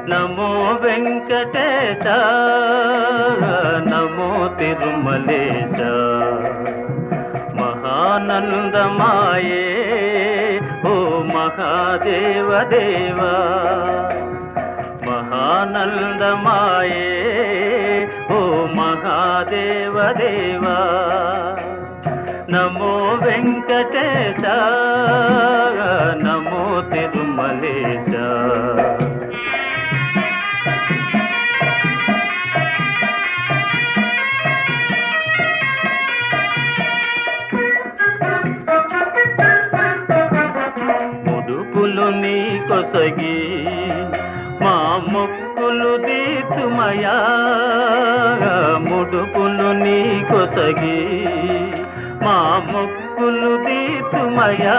నమో వెంకటేశ నమో తిరుమలేశ మహానందమాయే ఓ మహాదేవ దేవా మహానందమాయే ఓ మహాదేవ దేవా నమో వెంకటేశ నమో తిరుమలేశ ముడుపులు నీ కొసగి మా మొక్కులు తీర్చుమయా ముడుపులు నీ కొసగి మా మొక్కులు తీర్చుమయా